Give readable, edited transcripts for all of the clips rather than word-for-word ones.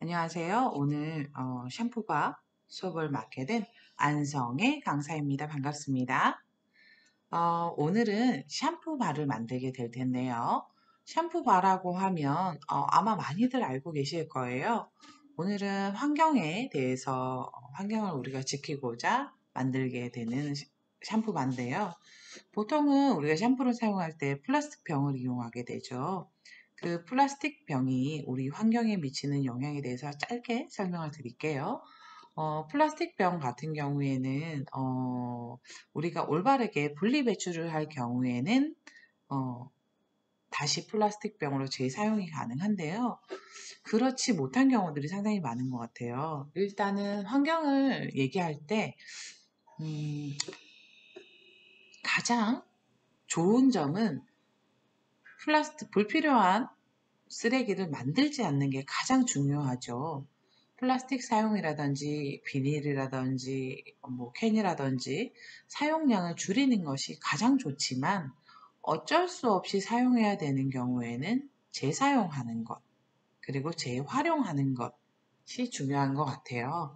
안녕하세요. 오늘 샴푸바 수업을 맡게 된 안성의 강사입니다. 반갑습니다. 오늘은 샴푸바를 만들게 될 텐데요. 샴푸바라고 하면 아마 많이들 알고 계실 거예요. 오늘은 환경에 대해서 환경을 우리가 지키고자 만들게 되는 샴푸바인데요. 보통은 우리가 샴푸를 사용할 때 플라스틱 병을 이용하게 되죠. 그 플라스틱 병이 우리 환경에 미치는 영향에 대해서 짧게 설명을 드릴게요. 플라스틱 병 같은 경우에는 우리가 올바르게 분리 배출을 할 경우에는 어, 다시 플라스틱 병으로 재사용이 가능한데요. 그렇지 못한 경우들이 상당히 많은 것 같아요. 일단은 환경을 얘기할 때 음, 가장 좋은 점은 불필요한 쓰레기를 만들지 않는 게 가장 중요하죠. 플라스틱 사용이라든지 비닐이라든지 뭐 캔이라든지 사용량을 줄이는 것이 가장 좋지만 어쩔 수 없이 사용해야 되는 경우에는 재사용하는 것, 그리고 재활용하는 것이 중요한 것 같아요.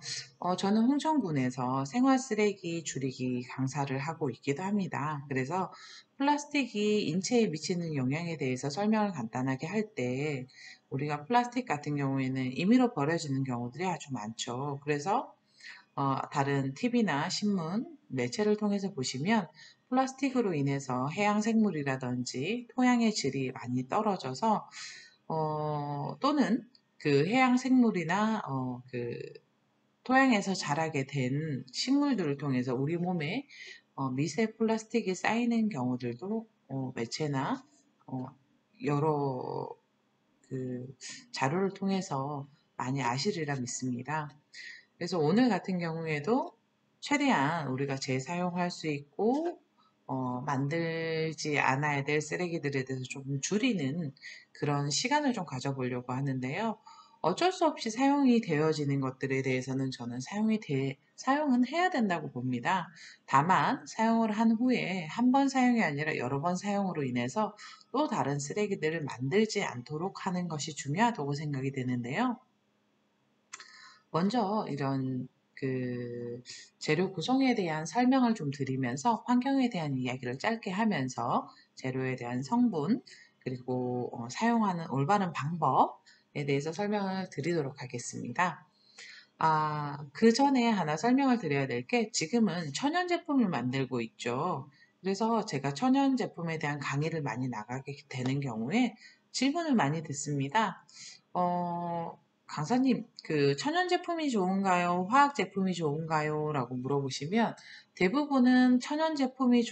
저는 홍천군에서 생활 쓰레기 줄이기 강사를 하고 있기도 합니다. 그래서 플라스틱이 인체에 미치는 영향에 대해서 설명을 간단하게 할 때 우리가 플라스틱 같은 경우에는 임의로 버려지는 경우들이 아주 많죠. 그래서 다른 TV나 신문, 매체를 통해서 보시면 플라스틱으로 인해서 해양 생물이라든지 토양의 질이 많이 떨어져서 또는 그 해양 생물이나 그 토양에서 자라게 된 식물들을 통해서 우리 몸에 미세 플라스틱이 쌓이는 경우들도 매체나 어, 여러 그 자료를 통해서 많이 아시리라 믿습니다. 그래서 오늘 같은 경우에도 최대한 우리가 재사용할 수 있고 만들지 않아야 될 쓰레기들에 대해서 좀 줄이는 그런 시간을 좀 가져보려고 하는데요. 어쩔 수 없이 사용이 되어지는 것들에 대해서는 저는 사용은 해야 된다고 봅니다. 다만 사용을 한 후에 한 번 사용이 아니라 여러 번 사용으로 인해서 또 다른 쓰레기들을 만들지 않도록 하는 것이 중요하다고 생각이 되는데요. 먼저 이런 그 재료 구성에 대한 설명을 좀 드리면서 환경에 대한 이야기를 짧게 하면서 재료에 대한 성분 그리고 사용하는 올바른 방법에 대해서 설명을 드리도록 하겠습니다. 그 전에 하나 설명을 드려야 될 게 지금은 천연 제품을 만들고 있죠. 그래서 제가 천연 제품에 대한 강의를 많이 나가게 되는 경우에 질문을 많이 듣습니다. 강사님, 그 천연 제품이 좋은가요? 화학 제품이 좋은가요? 라고 물어보시면 대부분은 천연 제품이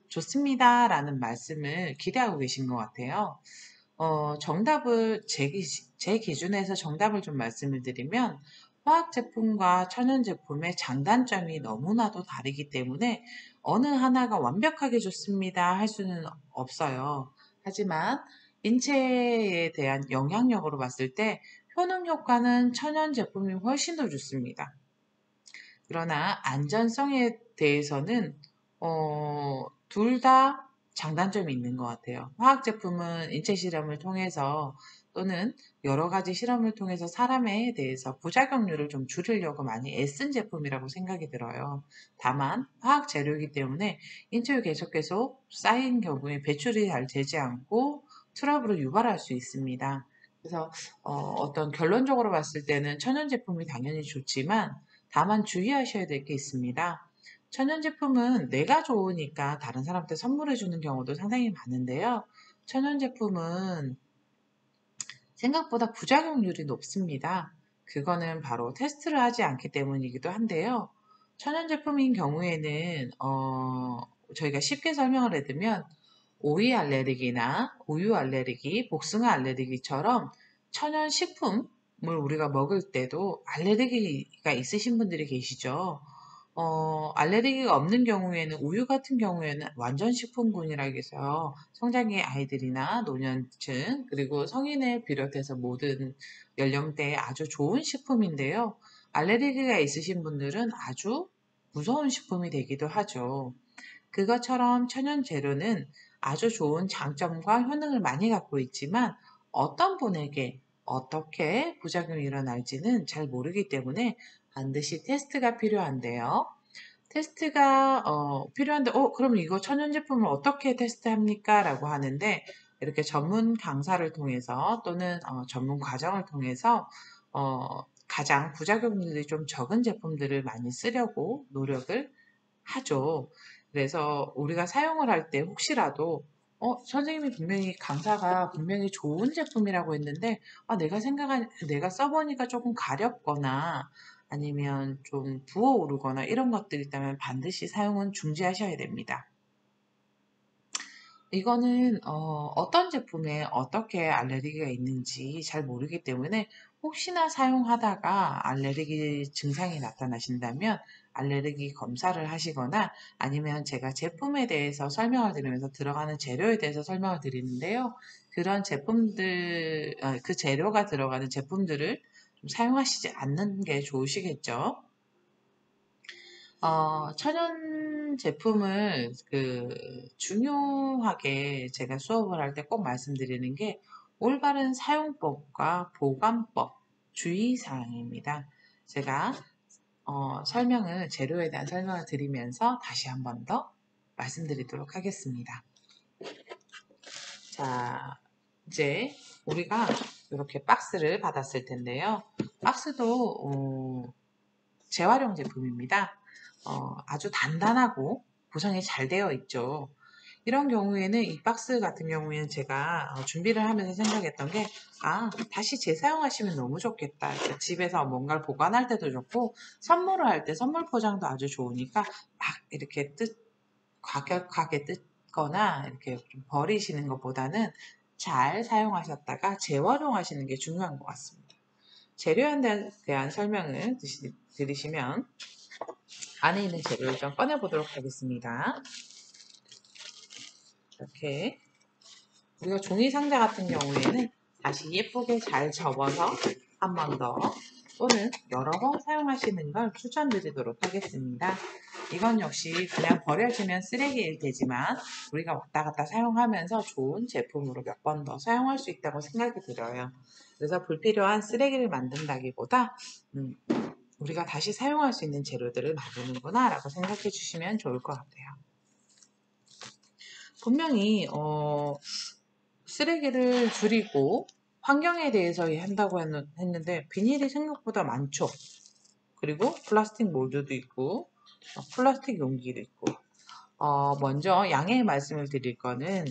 좋습니다라는 말씀을 기대하고 계신 것 같아요. 정답을 제 기준에서 정답을 좀 말씀을 드리면 화학 제품과 천연 제품의 장단점이 너무나도 다르기 때문에 어느 하나가 완벽하게 좋습니다 할 수는 없어요. 하지만 인체에 대한 영향력으로 봤을 때 효능 효과는 천연 제품이 훨씬 더 좋습니다. 그러나 안전성에 대해서는 둘 다 장단점이 있는 것 같아요. 화학 제품은 인체 실험을 통해서 또는 여러 가지 실험을 통해서 사람에 대해서 부작용률을 좀 줄이려고 많이 애쓴 제품이라고 생각이 들어요. 다만 화학 재료이기 때문에 인체에 계속 쌓인 경우에 배출이 잘 되지 않고 트러블을 유발할 수 있습니다. 그래서 어떤 결론적으로 봤을 때는 천연 제품이 당연히 좋지만 다만 주의하셔야 될 게 있습니다. 천연 제품은 내가 좋으니까 다른 사람한테 선물해 주는 경우도 상당히 많은데요. 천연 제품은 생각보다 부작용률이 높습니다. 그거는 바로 테스트를 하지 않기 때문이기도 한데요. 천연 제품인 경우에는 저희가 쉽게 설명을 해드리면 오이 알레르기나 우유 알레르기, 복숭아 알레르기처럼 천연 식품을 우리가 먹을 때도 알레르기가 있으신 분들이 계시죠. 알레르기가 없는 경우에는 우유 같은 경우에는 완전 식품군이라고 해서 성장기 아이들이나 노년층 그리고 성인을 비롯해서 모든 연령대에 아주 좋은 식품인데요. 알레르기가 있으신 분들은 아주 무서운 식품이 되기도 하죠. 그것처럼 천연 재료는 아주 좋은 장점과 효능을 많이 갖고 있지만 어떤 분에게 어떻게 부작용이 일어날지는 잘 모르기 때문에 반드시 테스트가 필요한데요. 테스트가 필요한데 그럼 이거 천연 제품을 어떻게 테스트합니까? 라고 하는데 이렇게 전문 강사를 통해서 또는 전문 과정을 통해서 가장 부작용들이 좀 적은 제품들을 많이 쓰려고 노력을 하죠. 그래서 우리가 사용을 할 때 혹시라도 선생님이 분명히 강사가 분명히 좋은 제품이라고 했는데 내가 써보니까 조금 가렵거나 아니면 좀 부어오르거나 이런 것들이 있다면 반드시 사용은 중지하셔야 됩니다. 이거는 어떤 제품에 어떻게 알레르기가 있는지 잘 모르기 때문에 혹시나 사용하다가 알레르기 증상이 나타나신다면 알레르기 검사를 하시거나 아니면 제가 제품에 대해서 설명을 드리면서 들어가는 재료에 대해서 설명을 드리는데요. 그런 제품들, 그 재료가 들어가는 제품들을 좀 사용하시지 않는 게 좋으시겠죠. 천연 제품을 중요하게 제가 수업을 할 때 꼭 말씀드리는 게 올바른 사용법과 보관법, 주의사항입니다. 제가 재료에 대한 설명을 드리면서 다시 한 번 더 말씀드리도록 하겠습니다. 자, 이제 우리가 이렇게 박스를 받았을 텐데요. 박스도 재활용 제품입니다. 아주 단단하고 구성이 잘 되어 있죠. 이런 경우에는 이 박스 같은 경우에는 제가 준비를 하면서 생각했던 게 다시 재사용하시면 너무 좋겠다. 그러니까 집에서 뭔가를 보관할 때도 좋고 선물을 할 때 선물 포장도 아주 좋으니까 막 이렇게 과격하게 뜯거나 이렇게 좀 버리시는 것보다는 잘 사용하셨다가 재활용하시는 게 중요한 것 같습니다. 재료에 대한 설명을 들으시면 안에 있는 재료를 좀 꺼내보도록 하겠습니다. 이렇게 우리가 종이 상자 같은 경우에는 다시 예쁘게 잘 접어서 한 번 더 또는 여러 번 사용하시는 걸 추천드리도록 하겠습니다. 이건 역시 그냥 버려지면 쓰레기일 테지만 우리가 왔다 갔다 사용하면서 좋은 제품으로 몇 번 더 사용할 수 있다고 생각이 들어요. 그래서 불필요한 쓰레기를 만든다기보다 우리가 다시 사용할 수 있는 재료들을 만드는구나 라고 생각해 주시면 좋을 것 같아요. 분명히 쓰레기를 줄이고 환경에 대해서 한다고 했는데 비닐이 생각보다 많죠. 그리고 플라스틱 몰드도 있고 플라스틱 용기도 있고 먼저 양해의 말씀을 드릴 거는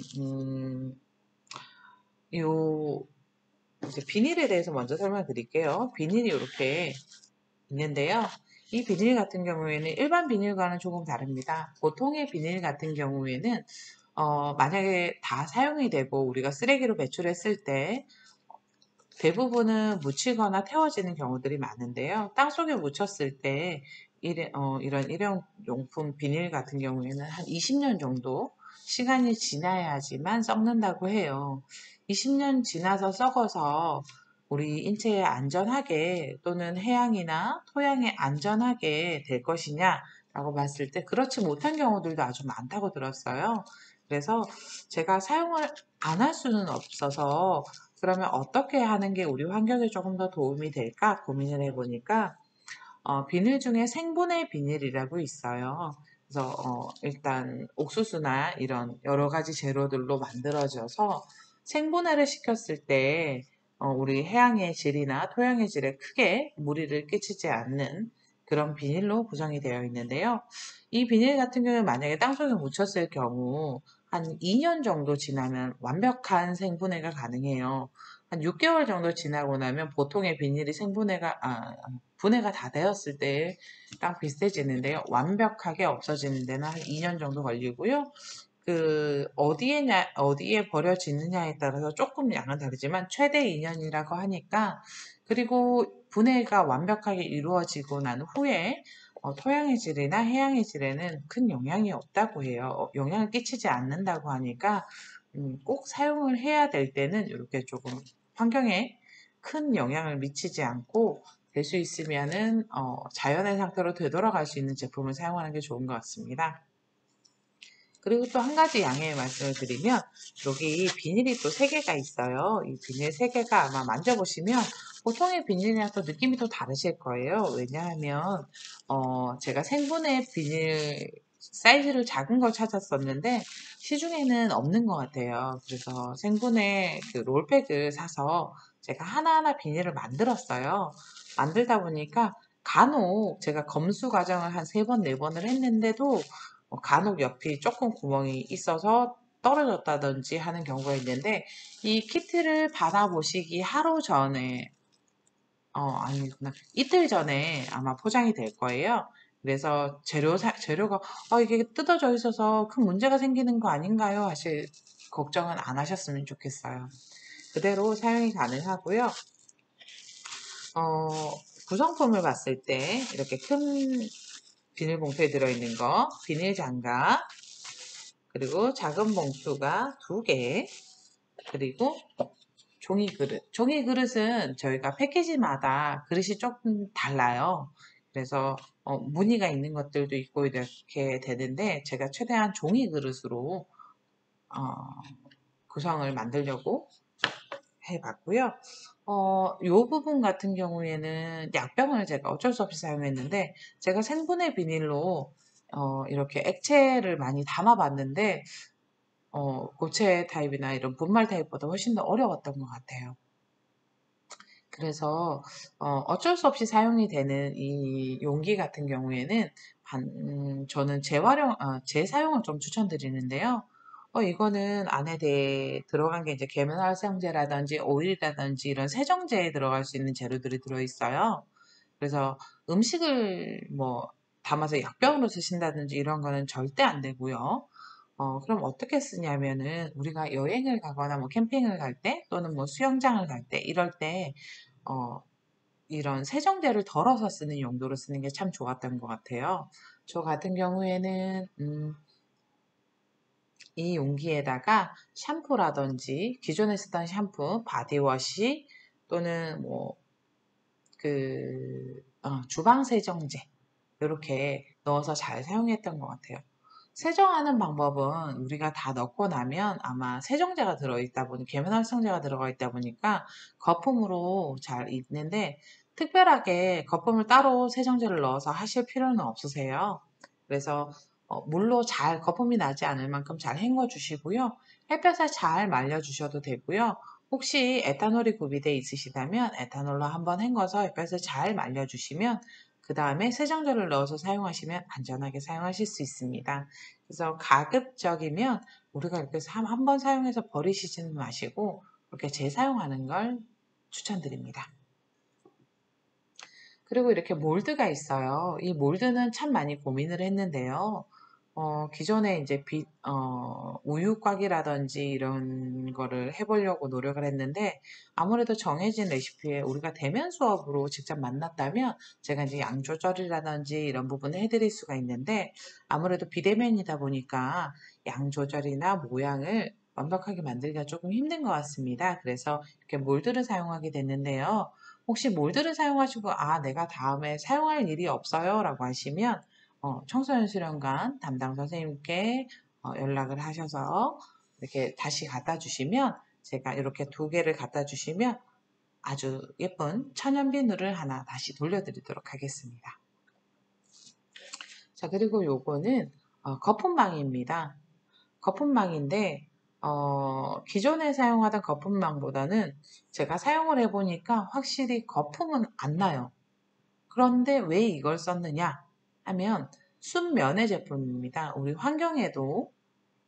이제 비닐에 대해서 먼저 설명드릴게요. 비닐이 이렇게 있는데요. 이 비닐 같은 경우에는 일반 비닐과는 조금 다릅니다. 보통의 비닐 같은 경우에는 만약에 다 사용이 되고 우리가 쓰레기로 배출했을 때 대부분은 묻히거나 태워지는 경우들이 많은데요. 땅속에 묻혔을 때 이런 일회용품 비닐 같은 경우에는 한 20년 정도 시간이 지나야지만 썩는다고 해요. 20년 지나서 썩어서 우리 인체에 안전하게 또는 해양이나 토양에 안전하게 될 것이냐라고 봤을 때 그렇지 못한 경우들도 아주 많다고 들었어요. 그래서 제가 사용을 안 할 수는 없어서 그러면 어떻게 하는 게 우리 환경에 조금 더 도움이 될까 고민을 해보니까 비닐 중에 생분해 비닐이라고 있어요. 그래서 일단 옥수수나 이런 여러 가지 재료들로 만들어져서 생분해를 시켰을 때 우리 해양의 질이나 토양의 질에 크게 무리를 끼치지 않는 그런 비닐로 구성이 되어 있는데요. 이 비닐 같은 경우에 만약에 땅속에 묻혔을 경우 한 2년 정도 지나면 완벽한 생분해가 가능해요. 한 6개월 정도 지나고 나면 보통의 비닐이 분해가 다 되었을 때랑 비슷해지는데요. 완벽하게 없어지는 데는 한 2년 정도 걸리고요. 어디에 버려지느냐에 따라서 조금 양은 다르지만 최대 2년이라고 하니까 그리고 분해가 완벽하게 이루어지고 난 후에 토양의 질이나 해양의 질에는 큰 영향이 없다고 해요. 영향을 끼치지 않는다고 하니까 꼭 사용을 해야 될 때는 이렇게 조금 환경에 큰 영향을 미치지 않고 될 수 있으면은 자연의 상태로 되돌아갈 수 있는 제품을 사용하는 게 좋은 것 같습니다. 그리고 또 한 가지 양해의 말씀을 드리면 여기 비닐이 또 3개가 있어요. 이 비닐 3개가 아마 만져보시면 보통의 비닐이랑 또 느낌이 또 다르실 거예요. 왜냐하면 제가 생분해 비닐 사이즈를 작은 걸 찾았었는데 시중에는 없는 것 같아요. 그래서 생분해 그 롤팩을 사서 제가 하나하나 비닐을 만들었어요. 만들다 보니까 간혹 제가 검수 과정을 한 3번, 4번을 했는데도 간혹 옆이 조금 구멍이 있어서 떨어졌다든지 하는 경우가 있는데 이 키트를 받아보시기 하루 전에 아니구나. 이틀 전에 아마 포장이 될 거예요. 그래서 재료가 이게 뜯어져 있어서 큰 문제가 생기는 거 아닌가요? 하실 걱정은 안 하셨으면 좋겠어요. 그대로 사용이 가능하고요. 어, 구성품을 봤을 때 이렇게 큰 비닐봉투에 들어있는 거, 비닐 장갑, 그리고 작은 봉투가 2개, 그리고 종이 그릇. 종이 그릇은 저희가 패키지마다 그릇이 조금 달라요. 그래서 무늬가 있는 것들도 있고 이렇게 되는데 제가 최대한 종이 그릇으로 구성을 만들려고 해봤고요. 요 부분 같은 경우에는 약병을 제가 어쩔 수 없이 사용했는데 제가 생분해 비닐로 이렇게 액체를 많이 담아봤는데 고체 타입이나 이런 분말 타입보다 훨씬 더 어려웠던 것 같아요. 그래서 어쩔 수 없이 사용이 되는 이 용기 같은 경우에는 저는 재사용을 좀 추천드리는데요. 이거는 안에 들어간 게 이제 계면활성제라든지 오일이라든지 이런 세정제에 들어갈 수 있는 재료들이 들어있어요. 그래서 음식을 뭐 담아서 약병으로 쓰신다든지 이런 거는 절대 안 되고요. 그럼 어떻게 쓰냐면은 우리가 여행을 가거나 뭐 캠핑을 갈 때 또는 뭐 수영장을 갈 때 이럴 때 어, 이런 세정제를 덜어서 쓰는 용도로 쓰는 게 참 좋았던 것 같아요. 저 같은 경우에는 이 용기에다가 샴푸라든지 기존에 쓰던 샴푸, 바디워시 또는 뭐 주방 세정제 이렇게 넣어서 잘 사용했던 것 같아요. 세정하는 방법은 우리가 다 넣고 나면 아마 세정제가 들어있다 보니 계면활성제가 들어가 있다 보니까 거품으로 잘 있는데 특별하게 거품을 따로 세정제를 넣어서 하실 필요는 없으세요. 그래서 물로 잘 거품이 나지 않을 만큼 잘 헹궈 주시고요. 햇볕에 잘 말려 주셔도 되고요. 혹시 에탄올이 구비되어 있으시다면 에탄올로 한번 헹궈서 햇볕에 잘 말려 주시면 그 다음에 세정제를 넣어서 사용하시면 안전하게 사용하실 수 있습니다. 그래서 가급적이면 우리가 이렇게 한 번 사용해서 버리시지는 마시고 그렇게 재사용하는 걸 추천드립니다. 그리고 이렇게 몰드가 있어요. 이 몰드는 참 많이 고민을 했는데요. 기존에 이제 우유곽이라든지 이런 거를 해보려고 노력을 했는데 아무래도 정해진 레시피에 우리가 대면 수업으로 직접 만났다면 제가 이제 양 조절이라든지 이런 부분을 해드릴 수가 있는데 아무래도 비대면이다 보니까 양 조절이나 모양을 완벽하게 만들기가 조금 힘든 것 같습니다. 그래서 이렇게 몰드를 사용하게 됐는데요. 혹시 몰드를 사용하시고 내가 다음에 사용할 일이 없어요 라고 하시면 청소년 수련관 담당 선생님께 연락을 하셔서 이렇게 다시 갖다 주시면 제가 이렇게 2개를 갖다 주시면 아주 예쁜 천연 비누를 하나 다시 돌려드리도록 하겠습니다. 자, 그리고 요거는 거품망입니다. 거품망인데 기존에 사용하던 거품망보다는 제가 사용을 해보니까 확실히 거품은 안 나요. 그런데 왜 이걸 썼느냐 하면 순면의 제품입니다. 우리 환경에도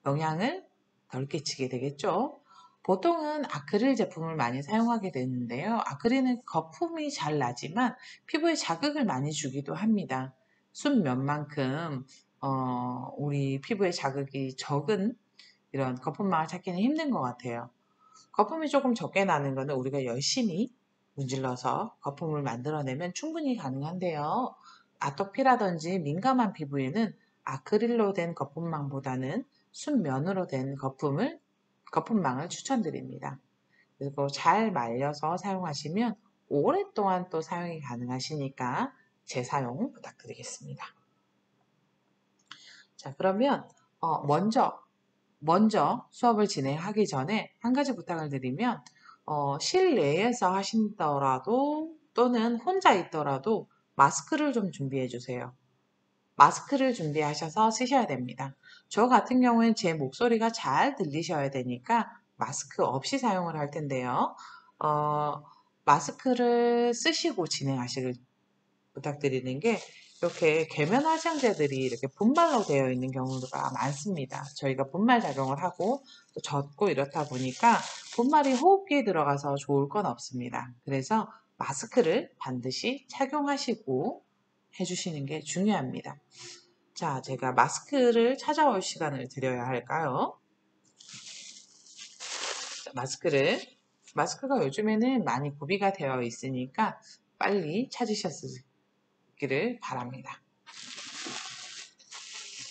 영향을 덜 끼치게 되겠죠. 보통은 아크릴 제품을 많이 사용하게 되는데요. 아크릴은 거품이 잘 나지만 피부에 자극을 많이 주기도 합니다. 순면만큼 우리 피부에 자극이 적은 이런 거품망을 찾기는 힘든 것 같아요. 거품이 조금 적게 나는 거는 우리가 열심히 문질러서 거품을 만들어내면 충분히 가능한데요. 아토피라든지 민감한 피부에는 아크릴로 된 거품망보다는 순면으로 된 거품망을 추천드립니다. 그리고 잘 말려서 사용하시면 오랫동안 또 사용이 가능하시니까 재사용 부탁드리겠습니다. 자, 그러면 먼저 수업을 진행하기 전에 한 가지 부탁을 드리면, 실내에서 하신더라도 또는 혼자 있더라도 마스크를 좀 준비해 주세요. 마스크를 준비하셔서 쓰셔야 됩니다. 저 같은 경우엔 제 목소리가 잘 들리셔야 되니까 마스크 없이 사용을 할 텐데요. 어, 마스크를 쓰시고 진행하시길 부탁드리는 게, 이렇게 계면 활성제들이 이렇게 분말로 되어 있는 경우가 많습니다. 저희가 분말 작용을 하고 또 젖고 이렇다 보니까 분말이 호흡기에 들어가서 좋을 건 없습니다. 그래서 마스크를 반드시 착용하시고 해주시는 게 중요합니다. 자, 제가 마스크를 찾아올 시간을 드려야 할까요? 자, 마스크가 요즘에는 많이 구비가 되어 있으니까 빨리 찾으셨기를 바랍니다.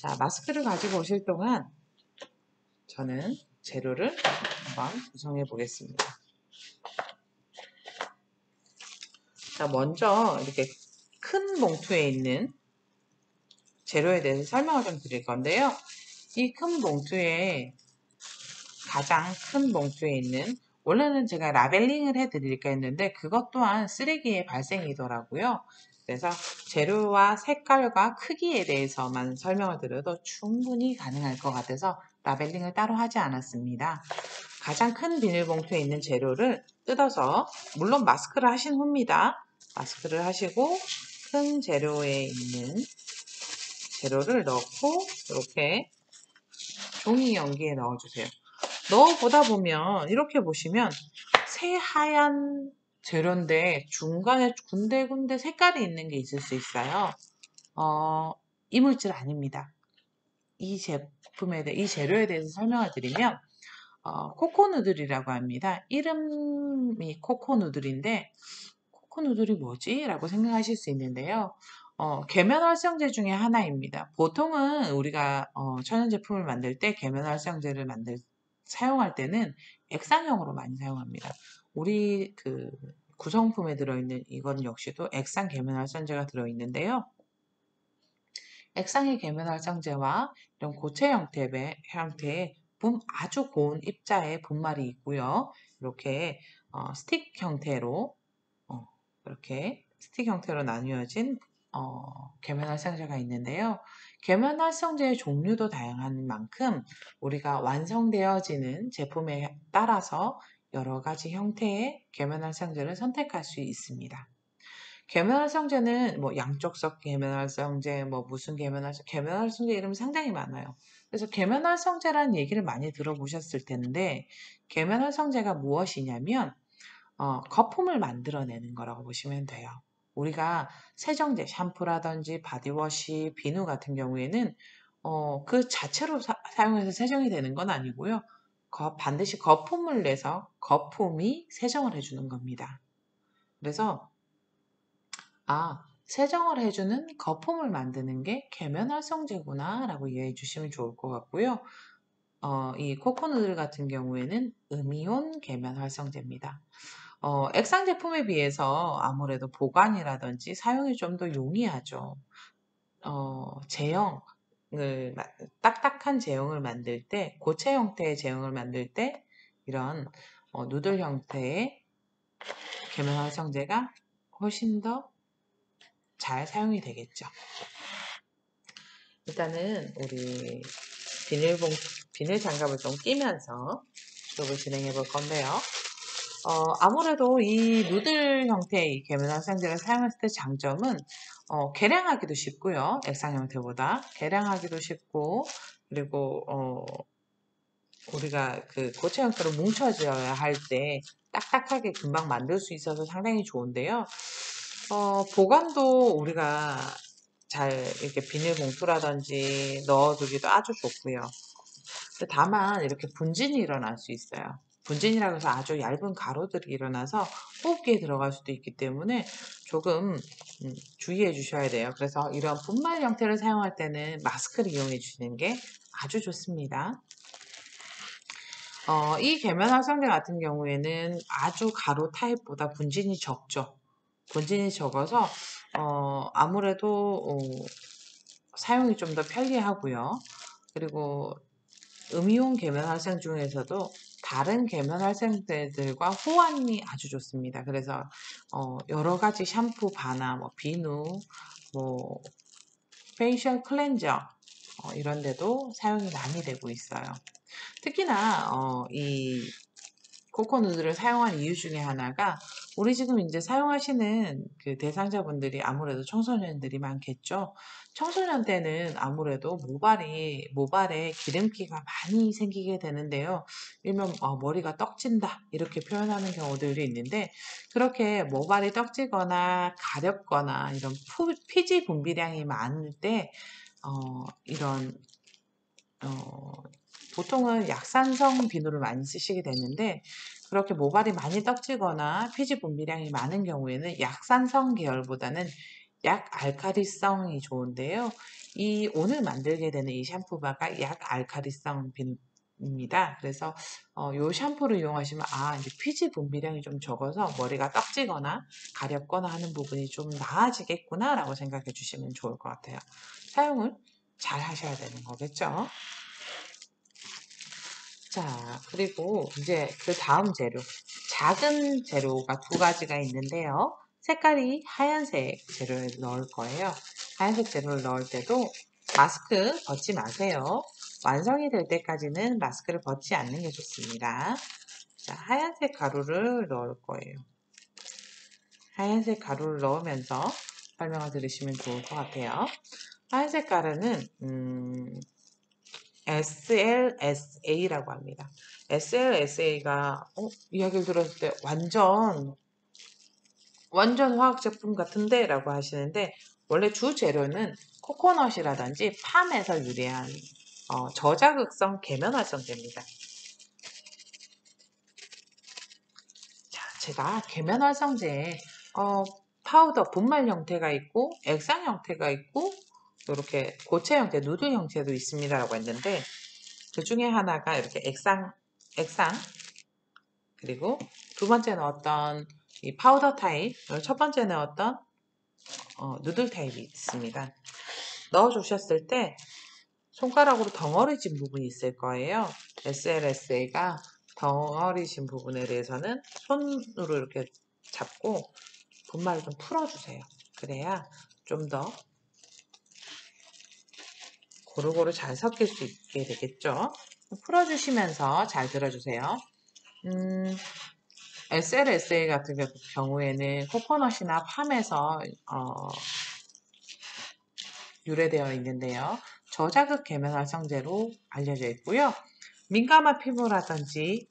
자, 마스크를 가지고 오실 동안 저는 재료를 한번 구성해 보겠습니다. 자, 먼저 이렇게 큰 봉투에 있는 재료에 대해서 설명을 좀 드릴 건데요. 이 큰 봉투에, 가장 큰 봉투에 있는, 원래는 제가 라벨링을 해드릴까 했는데 그것 또한 쓰레기의 발생이더라고요. 그래서 재료와 색깔과 크기에 대해서만 설명을 드려도 충분히 가능할 것 같아서 라벨링을 따로 하지 않았습니다. 가장 큰 비닐봉투에 있는 재료를 뜯어서, 물론 마스크를 하신 후입니다. 마스크를 하시고 큰 재료에 있는 재료를 넣고 이렇게 종이 용기에 넣어주세요. 넣어보다 보면 이렇게 보시면 새하얀 재료인데 중간에 군데군데 색깔이 있는 게 있을 수 있어요. 이물질 아닙니다. 이 재료에 대해서 설명을 드리면, 코코누들이라고 합니다. 이름이 코코누들인데 코코누들이 뭐지? 라고 생각하실 수 있는데요. 계면활성제 중에 하나입니다. 보통은 우리가 천연 제품을 만들 때 계면활성제를 사용할 때는 액상형으로 많이 사용합니다. 우리 그 구성품에 들어있는 이건 역시도 액상 계면활성제가 들어있는데요. 액상의 계면활성제와 이런 고체 형태의 아주 고운 입자의 분말이 있고요. 이렇게 스틱 형태로 이렇게 스틱 형태로 나뉘어진 계면활성제가 있는데요. 계면활성제의 종류도 다양한 만큼 우리가 완성되어지는 제품에 따라서 여러 가지 형태의 계면활성제를 선택할 수 있습니다. 계면활성제는 뭐 양쪽석 계면활성제, 뭐 무슨 계면활성제 이름이 상당히 많아요. 그래서 계면활성제라는 얘기를 많이 들어보셨을 텐데, 계면활성제가 무엇이냐면 거품을 만들어내는 거라고 보시면 돼요. 우리가 세정제, 샴푸라든지 바디워시, 비누 같은 경우에는 그 자체로 사용해서 세정이 되는 건 아니고요. 반드시 거품을 내서 거품이 세정을 해주는 겁니다. 그래서 세정을 해주는 거품을 만드는 게 계면활성제구나 라고 이해해 주시면 좋을 것 같고요. 이 코코누들 같은 경우에는 음이온 계면활성제입니다. 액상 제품에 비해서 아무래도 보관이라든지 사용이 좀 더 용이하죠. 딱딱한 제형을 만들 때, 고체 형태의 제형을 만들 때 이런 누들 형태의 계면활성제가 훨씬 더 잘 사용이 되겠죠. 일단은 우리 비닐 장갑을 좀 끼면서 수업을 진행해 볼 건데요. 아무래도 이 누들 형태의 계면활성제를 사용했을 때 장점은 계량하기도 쉽고요. 액상 형태보다 계량하기도 쉽고, 그리고 우리가 그 고체 형태로 뭉쳐져야 할 때 딱딱하게 금방 만들 수 있어서 상당히 좋은데요. 보관도 우리가 잘 이렇게 비닐봉투라든지 넣어두기도 아주 좋고요. 다만 이렇게 분진이 일어날 수 있어요. 분진이라고 해서 아주 얇은 가루들이 일어나서 호흡기에 들어갈 수도 있기 때문에 조금 주의해 주셔야 돼요. 그래서 이런 분말 형태를 사용할 때는 마스크를 이용해 주시는 게 아주 좋습니다. 이 계면활성제 같은 경우에는 아주 가루 타입보다 분진이 적죠. 분진이 적어서 아무래도 사용이 좀 더 편리하고요. 그리고 음이온 계면 활성 중에서도 다른 계면 활성제들과 호환이 아주 좋습니다. 그래서 여러 가지 샴푸, 바나, 뭐 비누, 뭐 페이셜 클렌저 이런 데도 사용이 많이 되고 있어요. 특히나 이 코코누드를 사용한 이유 중에 하나가 우리 지금 이제 사용하시는 그 대상자분들이 아무래도 청소년들이 많겠죠. 청소년 때는 아무래도 모발에 기름기가 많이 생기게 되는데요. 일명 머리가 떡진다 이렇게 표현하는 경우들이 있는데 그렇게 모발이 떡지거나 가렵거나 이런 피지 분비량이 많을 때 이런 보통은 약산성 비누를 많이 쓰시게 되는데 그렇게 모발이 많이 떡지거나 피지 분비량이 많은 경우에는 약산성 계열보다는 약알칼리성이 좋은데요. 이 오늘 만들게 되는 이 샴푸바가 약알칼리성 비누입니다. 그래서 이 샴푸를 이용하시면 이제 피지 분비량이 좀 적어서 머리가 떡지거나 가렵거나 하는 부분이 좀 나아지겠구나 라고 생각해 주시면 좋을 것 같아요. 사용을 잘 하셔야 되는 거겠죠. 자, 그리고 이제 그 다음 재료. 작은 재료가 두 가지가 있는데요. 색깔이 하얀색 재료를 넣을 거예요. 하얀색 재료를 넣을 때도 마스크 벗지 마세요. 완성이 될 때까지는 마스크를 벗지 않는 게 좋습니다. 자, 하얀색 가루를 넣을 거예요. 하얀색 가루를 넣으면서 설명을 들으시면 좋을 것 같아요. 하얀색 가루는 SLSA라고 합니다. SLSA가 이야기를 들었을 때 완전 화학 제품 같은데 라고 하시는데 원래 주 재료는 코코넛이라든지 팜에서 유래한 저자극성 계면활성제입니다. 자, 제가 계면활성제에 파우더 분말 형태가 있고 액상 형태가 있고 이렇게 고체 형태, 누들 형태도 있습니다라고 했는데 그 중에 하나가 이렇게 액상, 그리고 두 번째 넣었던 이 파우더 타입, 첫 번째 넣었던 누들 타입이 있습니다. 넣어주셨을 때 손가락으로 덩어리진 부분이 있을 거예요. SLSA가 덩어리진 부분에 대해서는 손으로 이렇게 잡고 분말을 좀 풀어주세요. 그래야 좀 더 고루고루 잘 섞일 수 있게 되겠죠. 풀어주시면서 잘 들어주세요. SLSA 같은 경우에는 코코넛이나 팜에서 유래되어 있는데요. 저자극 계면활성제로 알려져 있고요. 민감한 피부라든지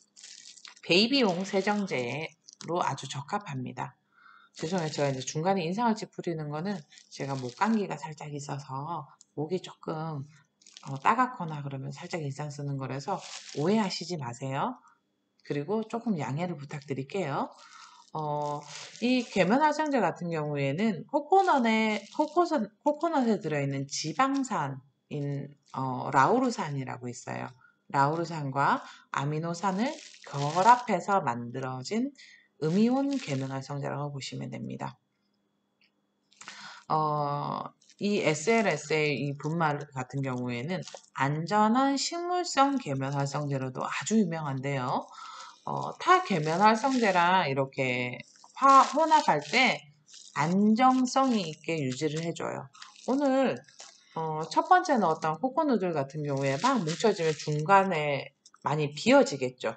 베이비용 세정제로 아주 적합합니다. 죄송해요. 제가 이제 중간에 인상을 찌푸리는 거는 제가 목 감기가 살짝 있어서 목이 조금 따갑거나 그러면 살짝 인상 쓰는 거라서 오해하시지 마세요. 그리고 조금 양해를 부탁드릴게요. 이 계면활성제 같은 경우에는 코코넛에 들어있는 지방산인 라우르산이라고 있어요. 라우르산과 아미노산을 결합해서 만들어진 음이온 계면활성제라고 보시면 됩니다. 이 SLSA 이 분말 같은 경우에는 안전한 식물성 계면활성제로도 아주 유명한데요. 타 계면활성제랑 이렇게 혼합할 때 안정성이 있게 유지를 해줘요. 오늘 첫 번째 넣었던 코코누들 같은 경우에 막 뭉쳐지면 중간에 많이 비어지겠죠.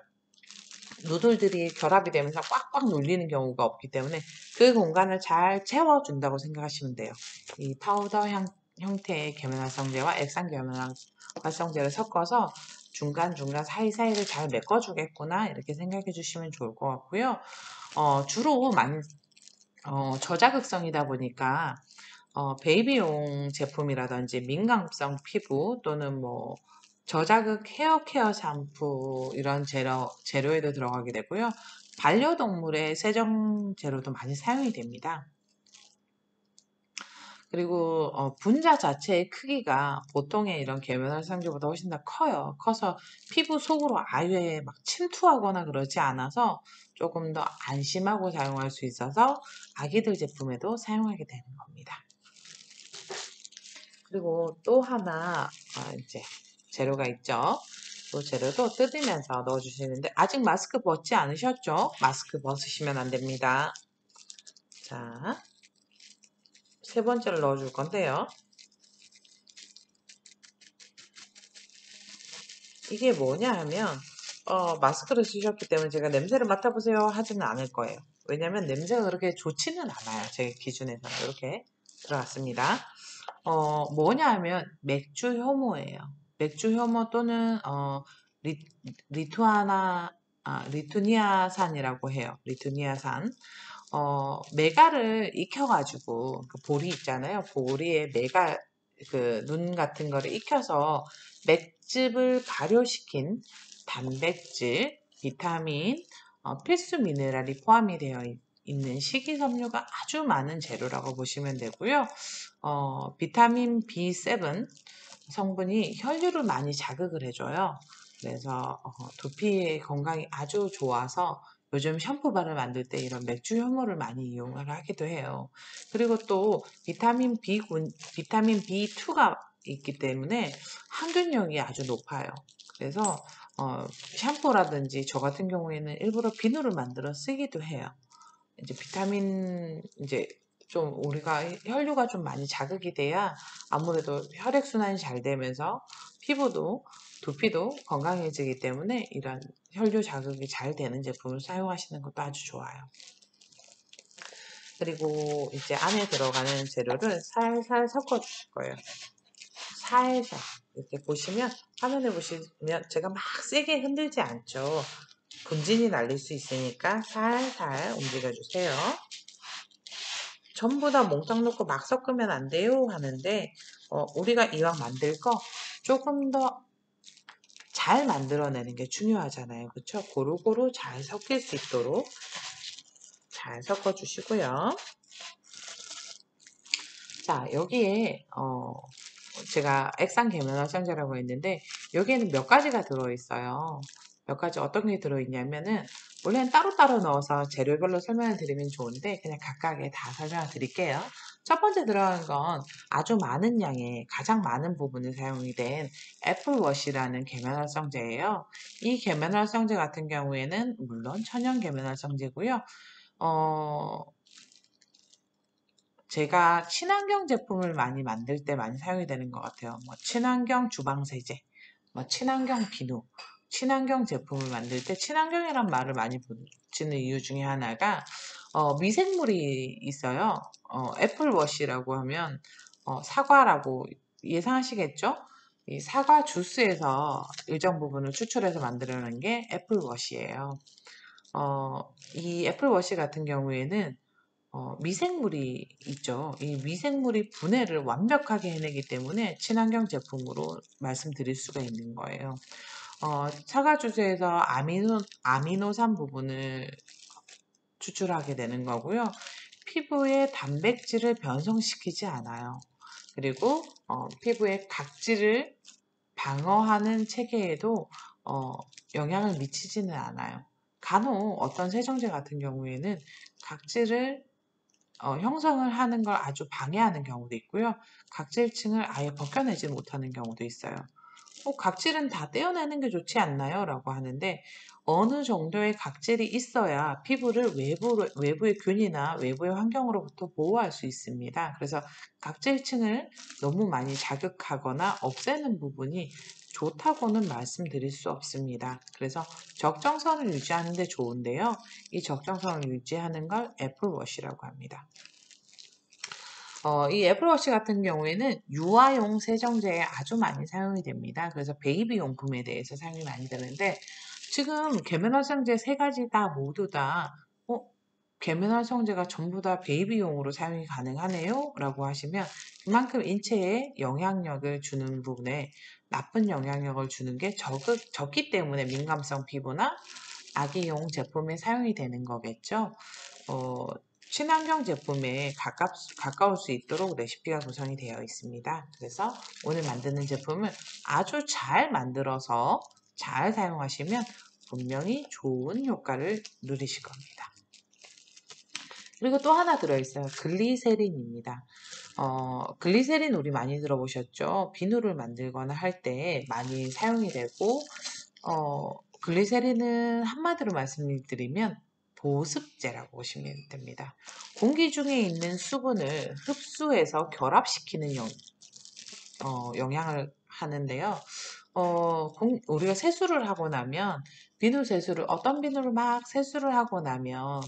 누들들이 결합이 되면서 꽉꽉 눌리는 경우가 없기 때문에 그 공간을 잘 채워준다고 생각하시면 돼요. 이 파우더 형태의 계면활성제와 액상 계면활성제를 섞어서 중간중간 사이사이를 잘 메꿔주겠구나 이렇게 생각해 주시면 좋을 것 같고요. 주로 저자극성이다 보니까 베이비용 제품이라든지 민감성 피부 또는 뭐 저자극 헤어 케어 샴푸 이런 재료에도 들어가게 되고요. 반려동물의 세정 재료도 많이 사용이 됩니다. 그리고 분자 자체의 크기가 보통의 이런 계면활성제보다 훨씬 더 커요. 커서 피부 속으로 아예 막 침투하거나 그러지 않아서 조금 더 안심하고 사용할 수 있어서 아기들 제품에도 사용하게 되는 겁니다. 그리고 또 하나 이제 재료가 있죠. 이 재료도 뜯으면서 넣어주시는데 아직 마스크 벗지 않으셨죠? 마스크 벗으시면 안 됩니다. 자, 세 번째를 넣어줄 건데요. 이게 뭐냐 하면 마스크를 쓰셨기 때문에 제가 냄새를 맡아보세요 하지는 않을 거예요. 왜냐면 냄새가 그렇게 좋지는 않아요. 제 기준에서는 이렇게 들어갔습니다. 뭐냐 하면 맥주 효모예요. 맥주 효모 또는 리, 리투아나 리투니아산이라고 해요. 리투니아산. 메가를 익혀가지고 그 보리 있잖아요. 보리에 메가 그 눈 같은 거를 익혀서 맷즙을 발효시킨 단백질, 비타민, 필수 미네랄이 포함이 되어 있는 식이섬유가 아주 많은 재료라고 보시면 되고요. 비타민 B7 성분이 혈류를 많이 자극을 해줘요. 그래서 두피 건강이 아주 좋아서 요즘 샴푸바를 만들 때 이런 맥주 효모를 많이 이용을 하기도 해요. 그리고 또 비타민 B2가 있기 때문에 항균력이 아주 높아요. 그래서 샴푸라든지 저 같은 경우에는 일부러 비누를 만들어 쓰기도 해요. 이제 비타민 이제 좀 우리가 혈류가 좀 많이 자극이 돼야 아무래도 혈액순환이 잘 되면서 피부도 두피도 건강해지기 때문에 이런 혈류 자극이 잘 되는 제품을 사용하시는 것도 아주 좋아요. 그리고 이제 안에 들어가는 재료를 살살 섞어 주실 거예요. 살살 이렇게 보시면 화면에 보시면 제가 막 세게 흔들지 않죠. 분진이 날릴 수 있으니까 살살 움직여 주세요. 전부 다 몽땅 넣고 막 섞으면 안 돼요 하는데 우리가 이왕 만들 거 조금 더 잘 만들어내는 게 중요하잖아요. 그렇죠? 고루고루 잘 섞일 수 있도록 잘 섞어 주시고요. 자, 여기에 제가 액상 계면활성제라고 했는데 여기에는 몇 가지가 들어있어요. 몇 가지 어떤 게 들어있냐면은 원래는 따로따로 넣어서 재료별로 설명을 드리면 좋은데 그냥 각각에 다 설명을 드릴게요. 첫 번째 들어간 건 아주 많은 양의 가장 많은 부분이 사용이 된 애플워시라는 계면활성제예요. 이 계면활성제 같은 경우에는 물론 천연 계면활성제고요. 제가 친환경 제품을 많이 만들 때 많이 사용이 되는 것 같아요. 뭐 친환경 주방세제, 뭐 친환경 비누, 친환경 제품을 만들 때 친환경이란 말을 많이 붙이는 이유 중에 하나가 미생물이 있어요. 애플워시라고 하면 사과라고 예상하시겠죠? 이 사과 주스에서 일정 부분을 추출해서 만들어낸 게 애플워시예요. 이 애플워시 같은 경우에는 미생물이 있죠. 이 미생물이 분해를 완벽하게 해내기 때문에 친환경 제품으로 말씀드릴 수가 있는 거예요. 사과 주스에서 아미노산 부분을 추출하게 되는 거고요. 피부에 단백질을 변성시키지 않아요. 그리고 피부에 각질을 방어하는 체계에도 영향을 미치지는 않아요. 간혹 어떤 세정제 같은 경우에는 각질을 형성을 하는 걸 아주 방해하는 경우도 있고요. 각질층을 아예 벗겨내지 못하는 경우도 있어요. 각질은 다 떼어내는 게 좋지 않나요? 라고 하는데 어느 정도의 각질이 있어야 피부를 외부의 균이나 외부의 환경으로부터 보호할 수 있습니다. 그래서 각질층을 너무 많이 자극하거나 없애는 부분이 좋다고는 말씀드릴 수 없습니다. 그래서 적정선을 유지하는 데 좋은데요. 이 적정선을 유지하는 걸 애플워시라고 합니다. 이 애플워시 같은 경우에는 유아용 세정제에 아주 많이 사용이 됩니다. 그래서 베이비 용품에 대해서 사용이 많이 되는데 지금 계면활성제 세 가지 다 모두 다 계면활성제가 전부 다 베이비용으로 사용이 가능하네요 라고 하시면 그만큼 인체에 영향력을 주는 부분에 나쁜 영향력을 주는 게 적기 때문에 민감성 피부나 아기용 제품에 사용이 되는 거겠죠. 친환경 제품에 가까울 수 있도록 레시피가 구성이 되어 있습니다. 그래서 오늘 만드는 제품을 아주 잘 만들어서 잘 사용하시면 분명히 좋은 효과를 누리실 겁니다. 그리고 또 하나 들어있어요. 글리세린입니다. 글리세린 우리 많이 들어보셨죠? 비누를 만들거나 할 때 많이 사용이 되고, 글리세린은 한마디로 말씀드리면 보습제라고 보시면 됩니다. 공기 중에 있는 수분을 흡수해서 결합시키는 영향을 하는데요. 우리가 세수를 하고 나면, 어떤 비누를 막 세수를 하고 나면,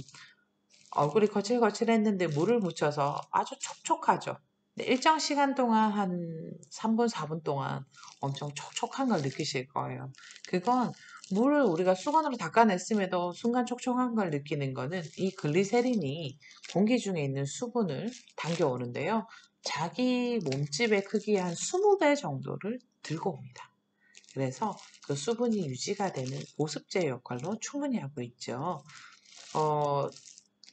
얼굴이 거칠거칠했는데 물을 묻혀서 아주 촉촉하죠. 근데 일정 시간 동안 한 3분, 4분 동안 엄청 촉촉한 걸 느끼실 거예요. 그건 물을 우리가 수건으로 닦아냈음에도 순간 촉촉한 걸 느끼는 거는 이 글리세린이 공기 중에 있는 수분을 당겨오는데요. 자기 몸집의 크기의 한 20배 정도를 들고 옵니다. 그래서 그 수분이 유지가 되는 보습제 역할로 충분히 하고 있죠.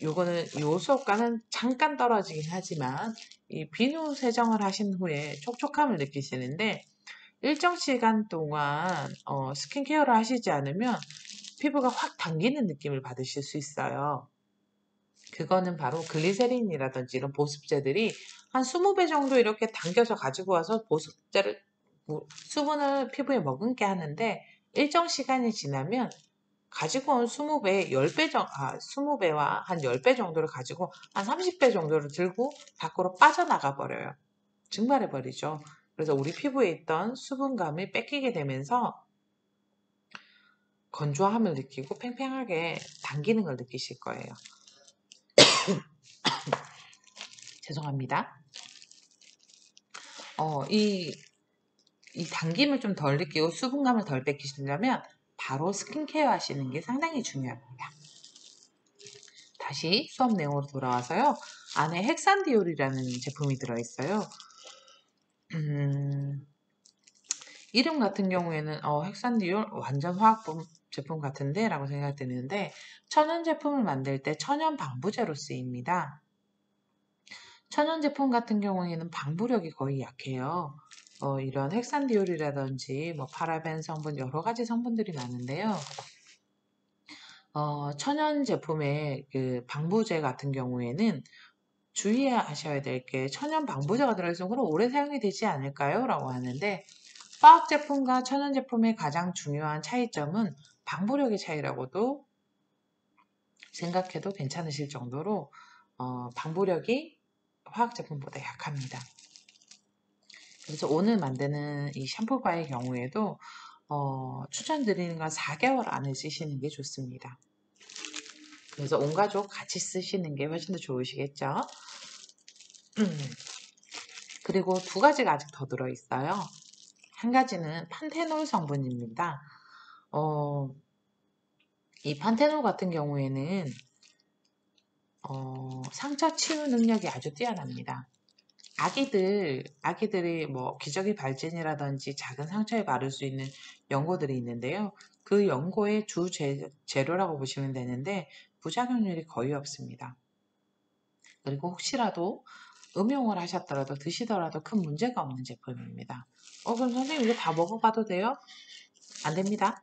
요거는 요소가는 잠깐 떨어지긴 하지만 이 비누 세정을 하신 후에 촉촉함을 느끼시는데 일정 시간 동안 스킨케어를 하시지 않으면 피부가 확 당기는 느낌을 받으실 수 있어요. 그거는 바로 글리세린이라든지 이런 보습제들이 한 20배 정도 이렇게 당겨서 가지고 와서 수분을 피부에 머금게 하는데 일정 시간이 지나면 가지고 온 20배, 20배와 한 10배 정도를 가지고 한 30배 정도를 들고 밖으로 빠져나가 버려요. 증발해 버리죠. 그래서 우리 피부에 있던 수분감을 뺏기게 되면서 건조함을 느끼고 팽팽하게 당기는 걸 느끼실 거예요. 죄송합니다. 이 당김을 좀 덜 느끼고 수분감을 덜 뺏기시려면 바로 스킨케어 하시는 게 상당히 중요합니다. 다시 수업 내용으로 돌아와서요. 안에 헥산디올이라는 제품이 들어있어요. 이름 같은 경우에는 헥산디올 완전 화학품 제품 같은데 라고 생각되는데 천연 제품을 만들 때 천연 방부제로 쓰입니다. 천연 제품 같은 경우에는 방부력이 거의 약해요. 이런 헥산디올이라든지 뭐 파라벤 성분 여러 가지 성분들이 많은데요. 천연 제품의 그 방부제 같은 경우에는 주의하셔야 될 게 천연 방부제가 들어있으면 그럼 오래 사용이 되지 않을까요? 라고 하는데 화학 제품과 천연 제품의 가장 중요한 차이점은 방부력의 차이라고도 생각해도 괜찮으실 정도로 방부력이 화학 제품보다 약합니다. 그래서 오늘 만드는 이 샴푸바의 경우에도 추천드리는 건 4개월 안에 쓰시는 게 좋습니다. 그래서 온 가족 같이 쓰시는 게 훨씬 더 좋으시겠죠? 그리고 두 가지가 아직 더 들어있어요. 한 가지는 판테놀 성분입니다. 이 판테놀 같은 경우에는 상처 치유 능력이 아주 뛰어납니다. 아기들이 뭐 기저귀 발진이라든지 작은 상처에 바를 수 있는 연고들이 있는데요. 그 연고의 주 재료라고 보시면 되는데 부작용률이 거의 없습니다. 그리고 혹시라도 음용을 하셨더라도 드시더라도 큰 문제가 없는 제품입니다. 그럼 선생님 이거 다 먹어봐도 돼요? 안 됩니다.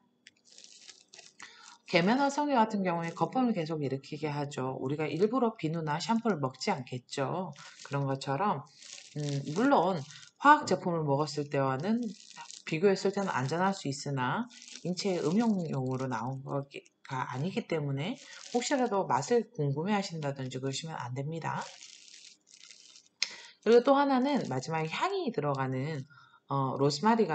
계면화 성유 같은 경우에 거품을 계속 일으키게 하죠. 우리가 일부러 비누나 샴푸를 먹지 않겠죠. 그런 것처럼 물론 화학 제품을 먹었을 때와는 비교했을 때는 안전할 수 있으나 인체 음용용으로 나온 거가 아니기 때문에 혹시라도 맛을 궁금해 하신다든지 그러시면 안 됩니다. 그리고 또 하나는 마지막에 향이 들어가는 로즈마리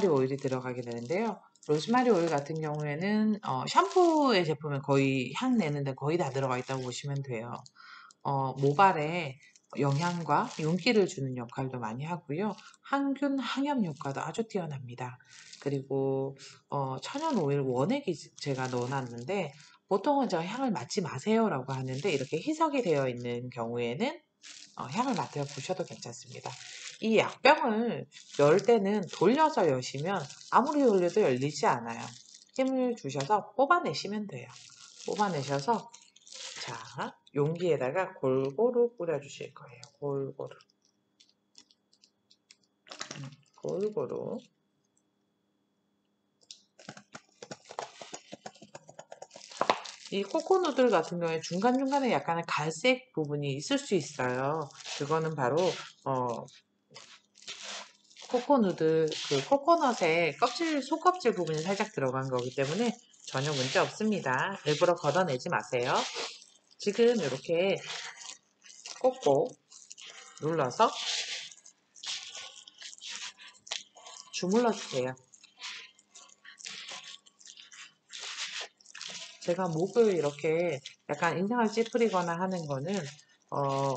오일이 들어가게 되는데요. 로즈마리 오일 같은 경우에는 샴푸의 제품은 거의 향 내는데 거의 다 들어가 있다고 보시면 돼요. 모발에 영양과 윤기를 주는 역할도 많이 하고요. 항균, 항염 효과도 아주 뛰어납니다. 그리고 천연 오일 원액이 제가 넣어놨는데 보통은 저 향을 맡지 마세요라고 하는데 이렇게 희석이 되어 있는 경우에는 향을 맡아보셔도 괜찮습니다. 이 약병을 열 때는 돌려서 여시면 아무리 돌려도 열리지 않아요. 힘을 주셔서 뽑아내시면 돼요. 뽑아내셔서 자, 용기에다가 골고루 뿌려주실 거예요. 골고루. 골고루. 이 코코 누들 같은 경우에 중간중간에 약간의 갈색 부분이 있을 수 있어요. 그거는 바로 어, 코코 누들 그 코코넛의 껍질 속껍질 부분이 살짝 들어간 거기 때문에 전혀 문제 없습니다. 일부러 걷어내지 마세요. 지금 이렇게 꼭꼭 눌러서 주물러 주세요. 제가 목을 이렇게 약간 인상을 찌푸리거나 하는 거는 어,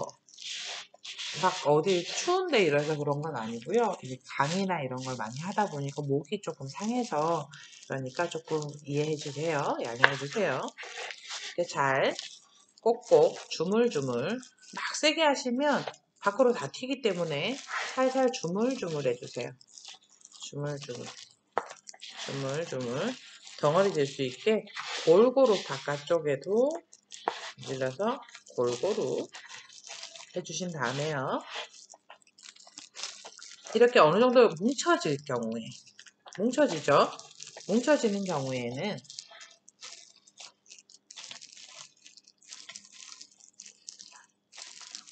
막 어디 추운데 이래서 그런 건 아니고요. 이제 강의나 이런 걸 많이 하다 보니까 목이 조금 상해서 그러니까 조금 이해해 주세요. 양해해 주세요. 이렇게 잘 꼭꼭 주물주물 막 세게 하시면 밖으로 다 튀기 때문에 살살 주물주물 해주세요. 주물주물 주물주물 덩어리 될 수 있게 골고루 바깥쪽에도 눌러서 골고루 해주신 다음에요. 이렇게 어느 정도 뭉쳐질 경우에 뭉쳐지죠? 뭉쳐지는 경우에는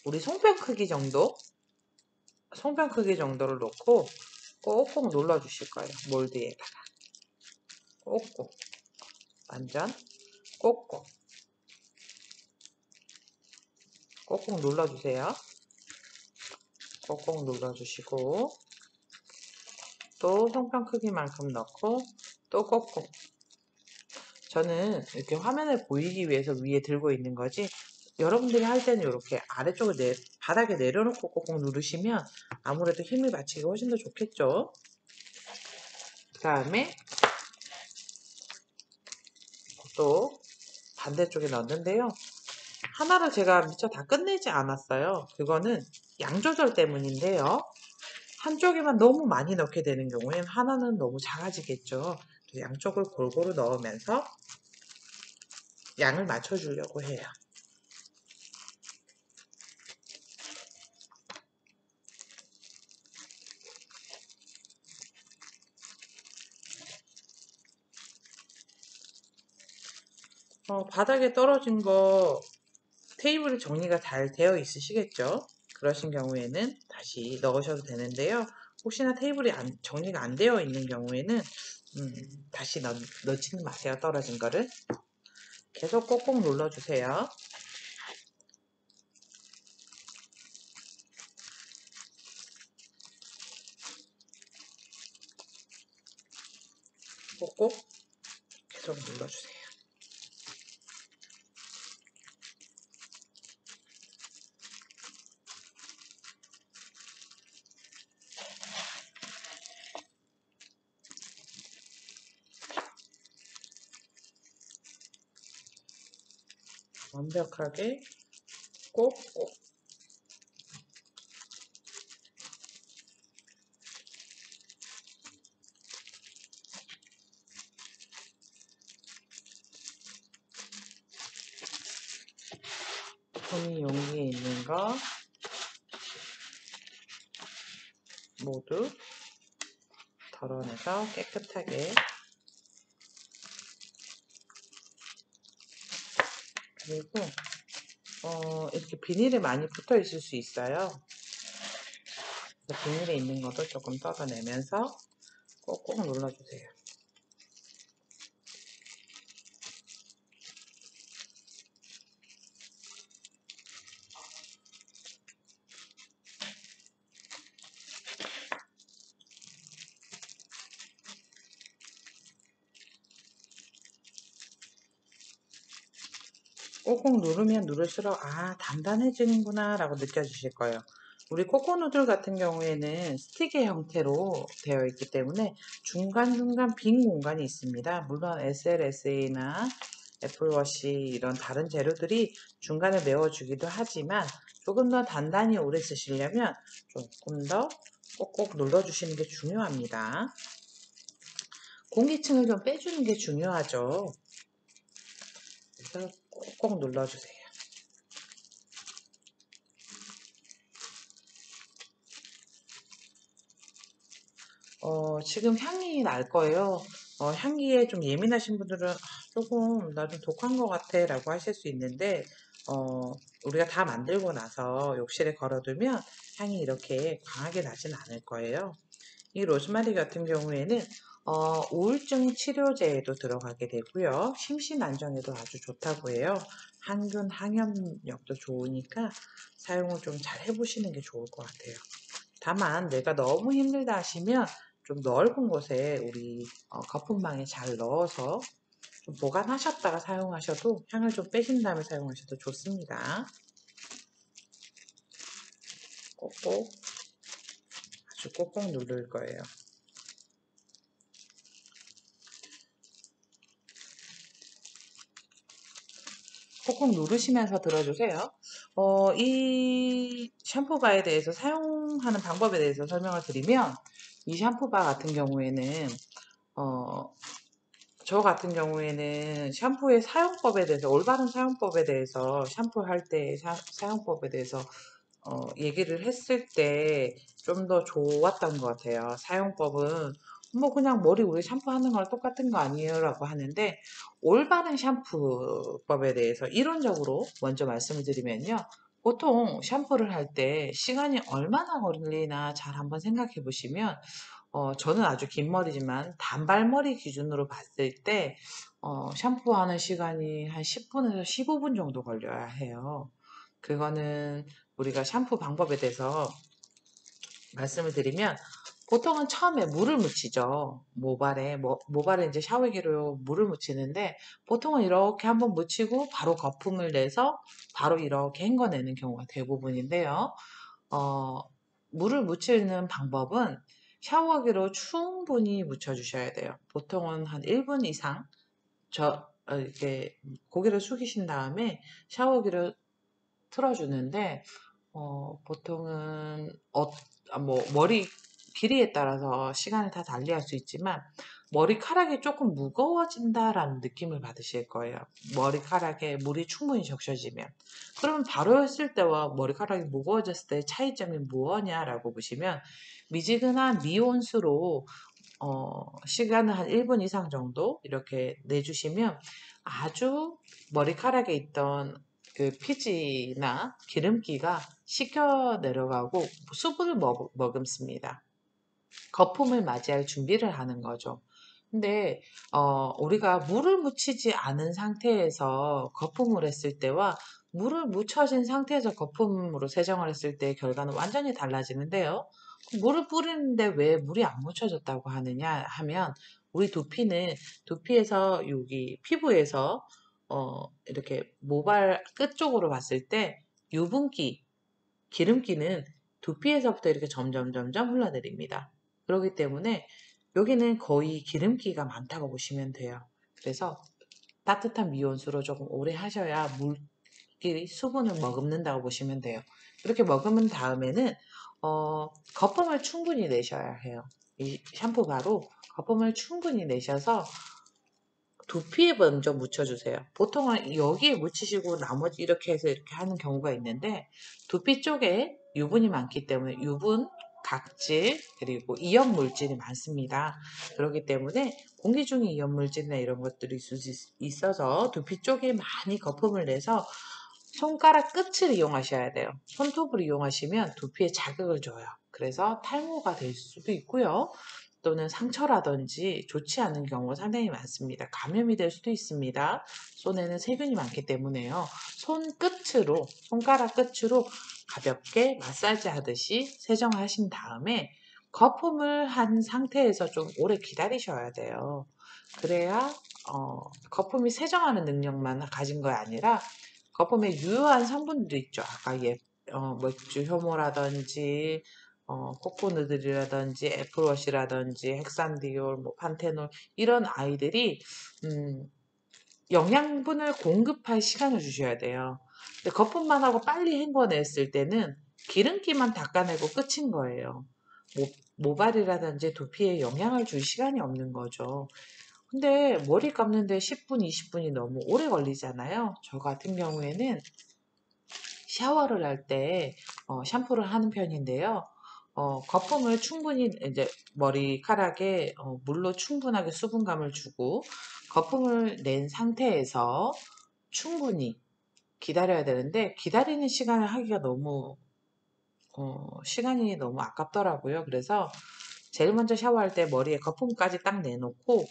우리 손뼉 크기 정도를 놓고 꼭꼭 눌러주실 거예요. 몰드에다가 꼭꼭 완전 꼭꼭 꼭꼭 눌러주세요. 꼭꼭 눌러주시고 또 손편 크기만큼 넣고 또 꼭꼭. 저는 이렇게 화면에 보이기 위해서 위에 들고 있는 거지 여러분들이 할 때는 이렇게 아래쪽을 바닥에 내려놓고 꼭꼭 누르시면 아무래도 힘을 받치기 훨씬 더 좋겠죠. 그 다음에 또 반대쪽에 넣었는데요. 하나를 제가 미처 다 끝내지 않았어요. 그거는 양 조절 때문인데요. 한쪽에만 너무 많이 넣게 되는 경우에는 하나는 너무 작아지겠죠. 양쪽을 골고루 넣으면서 양을 맞춰주려고 해요. 바닥에 떨어진 거 테이블이 정리가 잘 되어 있으시겠죠? 그러신 경우에는 다시 넣으셔도 되는데요. 혹시나 테이블이 정리가 안 되어 있는 경우에는 다시 넣지는 마세요. 떨어진 거를. 계속 꼭꼭 눌러주세요. 꼭꼭 계속 눌러주세요. 완벽하게 꼭꼭. 종이 용기에 있는 거 모두 덜어내서 깨끗하게. 그리고 이렇게 비닐에 많이 붙어 있을 수 있어요. 그래서 비닐에 있는 것도 조금 뜯어내면서 꼭꼭 눌러주세요. 꼭꼭 누르면 누를수록 단단해지는구나 라고 느껴지실 거예요. 우리 코코누들 같은 경우에는 스틱의 형태로 되어 있기 때문에 중간중간 빈 공간이 있습니다. 물론 SLSA나 애플워시 이런 다른 재료들이 중간에 메워주기도 하지만 조금 더 단단히 오래 쓰시려면 조금 더 꼭꼭 눌러주시는 게 중요합니다. 공기층을 좀 빼주는 게 중요하죠. 그래서 꼭꼭 눌러주세요. 지금 향이 날 거예요. 향기에 좀 예민하신 분들은 조금 나 좀 독한 것 같아 라고 하실 수 있는데, 우리가 다 만들고 나서 욕실에 걸어두면 향이 이렇게 강하게 나진 않을 거예요. 이 로즈마리 같은 경우에는 우울증 치료제에도 들어가게 되고요. 심신 안정에도 아주 좋다고 해요. 항균, 항염력도 좋으니까 사용을 좀 잘 해보시는 게 좋을 것 같아요. 다만 내가 너무 힘들다 하시면 좀 넓은 곳에 우리 거품망에 잘 넣어서 좀 보관하셨다가 사용하셔도, 향을 좀 빼신 다음에 사용하셔도 좋습니다. 꼭꼭, 아주 꼭꼭 누를 거예요. 콕콕 누르시면서 들어주세요. 이 샴푸바에 대해서, 사용하는 방법에 대해서 설명을 드리면, 이 샴푸바 같은 경우에는 어, 저 같은 경우에는 샴푸의 사용법에 대해서, 올바른 사용법에 대해서, 샴푸할 때 사용법에 대해서 얘기를 했을 때 좀 더 좋았던 것 같아요. 사용법은 뭐 그냥 머리 우리 샴푸하는 거랑 똑같은 거 아니에요 라고 하는데, 올바른 샴푸법에 대해서 이론적으로 먼저 말씀을 드리면요. 보통 샴푸를 할 때 시간이 얼마나 걸리나 잘 한번 생각해 보시면, 저는 아주 긴 머리지만 단발머리 기준으로 봤을 때 샴푸하는 시간이 한 10분에서 15분 정도 걸려야 해요. 그거는 우리가 샴푸 방법에 대해서 말씀을 드리면, 보통은 처음에 물을 묻히죠. 모발에 이제 샤워기로 물을 묻히는데, 보통은 이렇게 한번 묻히고 바로 거품을 내서 바로 이렇게 헹궈내는 경우가 대부분인데요. 어, 물을 묻히는 방법은 샤워기로 충분히 묻혀주셔야 돼요. 보통은 한 1분 이상 이렇게 고개를 숙이신 다음에 샤워기를 틀어주는데, 보통은 뭐 머리 길이에 따라서 시간을 다 달리할 수 있지만, 머리카락이 조금 무거워진다라는 느낌을 받으실 거예요. 머리카락에 물이 충분히 적셔지면. 그러면 바로 했을 때와 머리카락이 무거워졌을 때의 차이점이 무엇냐라고 보시면, 미지근한 미온수로 시간을 한 1분 이상 정도 이렇게 내주시면, 아주 머리카락에 있던 그 피지나 기름기가 씻겨 내려가고 수분을 머금습니다. 거품을 맞이할 준비를 하는 거죠. 근데 우리가 물을 묻히지 않은 상태에서 거품을 했을 때와 물을 묻혀진 상태에서 거품으로 세정을 했을 때의 결과는 완전히 달라지는데요. 물을 뿌리는데 왜 물이 안 묻혀졌다고 하느냐 하면, 우리 두피에서 여기 피부에서 이렇게 모발 끝 쪽으로 봤을 때 유분기, 기름기는 두피에서부터 이렇게 점점 흘러내립니다. 그렇기 때문에 여기는 거의 기름기가 많다고 보시면 돼요. 그래서 따뜻한 미온수로 조금 오래 하셔야 물끼리 수분을 머금는다고 보시면 돼요. 이렇게 머금은 다음에는 거품을 충분히 내셔야 해요. 이 샴푸바로 거품을 충분히 내셔서 두피에 먼저 묻혀주세요. 보통은 여기에 묻히시고 나머지 이렇게 해서 이렇게 하는 경우가 있는데, 두피 쪽에 유분이 많기 때문에 유분, 각질, 그리고 이염 물질이 많습니다. 그렇기 때문에 공기 중에 이염 물질이나 이런 것들이 있어서 두피 쪽에 많이 거품을 내서 손가락 끝을 이용하셔야 돼요. 손톱을 이용하시면 두피에 자극을 줘요. 그래서 탈모가 될 수도 있고요. 또는 상처라든지 좋지 않은 경우가 상당히 많습니다. 감염이 될 수도 있습니다. 손에는 세균이 많기 때문에요. 손가락 끝으로 가볍게 마사지 하듯이 세정하신 다음에 거품을 한 상태에서 좀 오래 기다리셔야 돼요. 그래야 거품이 세정하는 능력만 가진 거 아니라 거품에 유효한 성분도 있죠. 아까 맥주 효모라든지 코코누들이라든지 애플워시라든지 헥산디올, 뭐 판테놀, 이런 아이들이 영양분을 공급할 시간을 주셔야 돼요. 근데 거품만 하고 빨리 헹궈냈을 때는 기름기만 닦아내고 끝인 거예요. 모발이라든지 두피에 영향을 줄 시간이 없는 거죠. 근데 머리 감는데 10분, 20분이 너무 오래 걸리잖아요. 저 같은 경우에는 샤워를 할 때 샴푸를 하는 편인데요. 거품을 충분히 이제 머리카락에 물로 충분하게 수분감을 주고, 거품을 낸 상태에서 충분히 기다려야 되는데 기다리는 시간을 하기가 너무 시간이 너무 아깝더라고요. 그래서 제일 먼저 샤워할 때 머리에 거품까지 딱 내놓고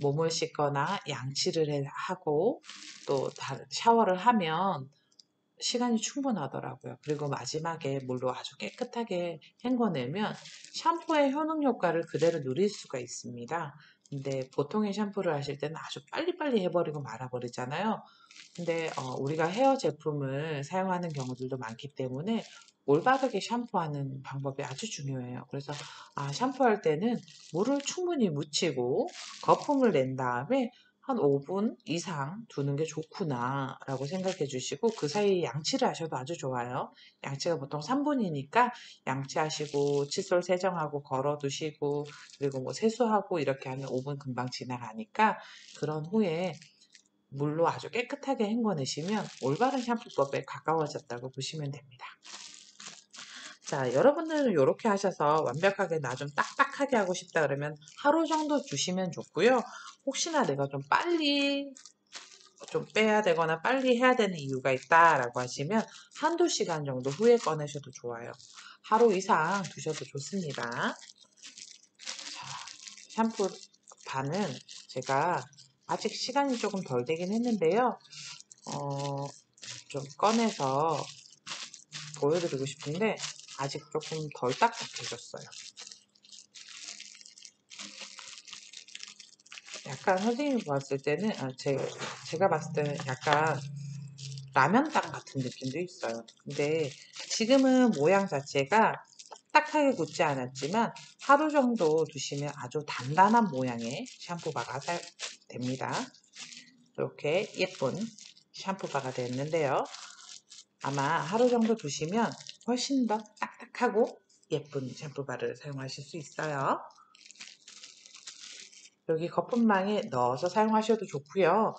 몸을 씻거나 양치를 하고 또 샤워를 하면 시간이 충분하더라고요. 그리고 마지막에 물로 아주 깨끗하게 헹궈내면 샴푸의 효능 효과를 그대로 누릴 수가 있습니다. 근데 보통의 샴푸를 하실 때는 아주 빨리빨리 해버리고 말아버리잖아요. 근데 우리가 헤어 제품을 사용하는 경우들도 많기 때문에 올바르게 샴푸하는 방법이 아주 중요해요. 그래서 샴푸할 때는 물을 충분히 묻히고 거품을 낸 다음에 한 5분 이상 두는 게 좋구나 라고 생각해 주시고 그 사이 양치를 하셔도 아주 좋아요. 양치가 보통 3분이니까 양치하시고 칫솔 세정하고 걸어 두시고 그리고 뭐 세수하고 이렇게 하면 5분 금방 지나가니까 그런 후에 물로 아주 깨끗하게 헹궈내시면 올바른 샴푸법에 가까워졌다고 보시면 됩니다. 자, 여러분들은 이렇게 하셔서 완벽하게 나 좀 딱딱하게 하고 싶다 그러면 하루 정도 두시면 좋고요. 혹시나 내가 좀 빨리 좀 빼야 되거나 빨리 해야 되는 이유가 있다라고 하시면 한두 시간 정도 후에 꺼내셔도 좋아요. 하루 이상 두셔도 좋습니다. 자, 샴푸 반은 제가 아직 시간이 조금 덜 되긴 했는데요. 좀 꺼내서 보여드리고 싶은데 아직 조금 덜 딱딱해졌어요. 약간 선생님이 봤을 때는 제가 봤을 때는 약간 라면땅 같은 느낌도 있어요. 근데 지금은 모양 자체가 딱딱하게 굳지 않았지만 하루 정도 두시면 아주 단단한 모양의 샴푸바가 됩니다. 이렇게 예쁜 샴푸바가 됐는데요. 아마 하루 정도 두시면 훨씬 더 딱딱하고 예쁜 샴푸바를 사용하실 수 있어요. 여기 거품망에 넣어서 사용하셔도 좋고요.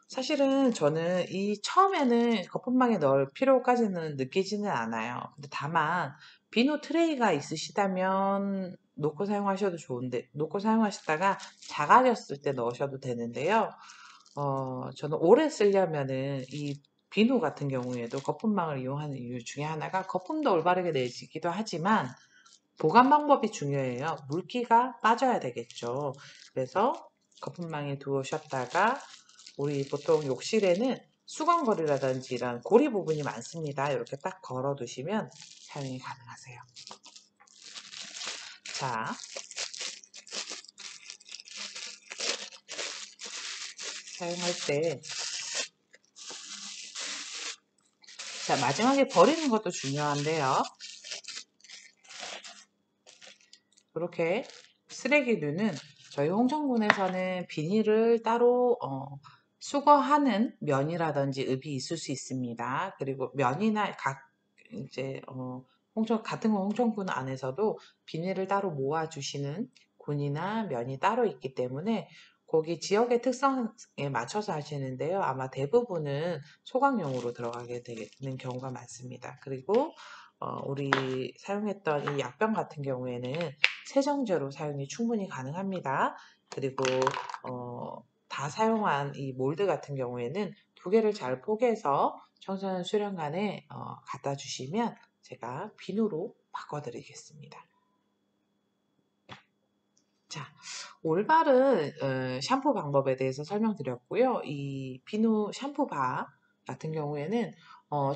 사실은 저는 처음에는 거품망에 넣을 필요까지는 느끼지는 않아요. 근데 다만 비누 트레이가 있으시다면 놓고 사용하셔도 좋은데 놓고 사용하시다가 작아졌을 때 넣으셔도 되는데요. 저는 오래 쓰려면은 이 비누 같은 경우에도 거품망을 이용하는 이유 중에 하나가 거품도 올바르게 내지기도 하지만 보관 방법이 중요해요. 물기가 빠져야 되겠죠. 그래서 거품망에 두셨다가 우리 보통 욕실에는 수건거리라든지 이런 고리 부분이 많습니다. 이렇게 딱 걸어 두시면 사용이 가능하세요. 자, 사용할 때 자, 마지막에 버리는 것도 중요한데요. 이렇게 쓰레기류는 저희 홍천군에서는 비닐을 따로 수거하는 면이라든지 읍이 있을 수 있습니다. 그리고 면이나 이제 같은 홍천군 안에서도 비닐을 따로 모아주시는 군이나 면이 따로 있기 때문에 거기 지역의 특성에 맞춰서 하시는데요. 아마 대부분은 소각용으로 들어가게 되는 경우가 많습니다. 그리고 우리 사용했던 이 약병 같은 경우에는 세정제로 사용이 충분히 가능합니다. 그리고 다 사용한 이 몰드 같은 경우에는 두 개를 잘 포개서 청소년 수련관에 갖다 주시면 제가 비누로 바꿔드리겠습니다. 자, 올바른 샴푸 방법에 대해서 설명드렸고요. 이 비누 샴푸바 같은 경우에는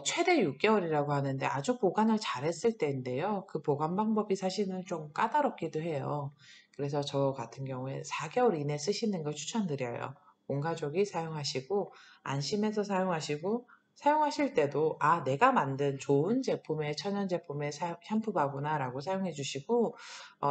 최대 6개월이라고 하는데 아주 보관을 잘했을 때인데요. 그 보관 방법이 사실은 좀 까다롭기도 해요. 그래서 저 같은 경우에 4개월 이내 쓰시는 걸 추천드려요. 온 가족이 사용하시고 안심해서 사용하실 때도 내가 만든 좋은 제품의 천연 제품의 샴푸바구나 라고 사용해 주시고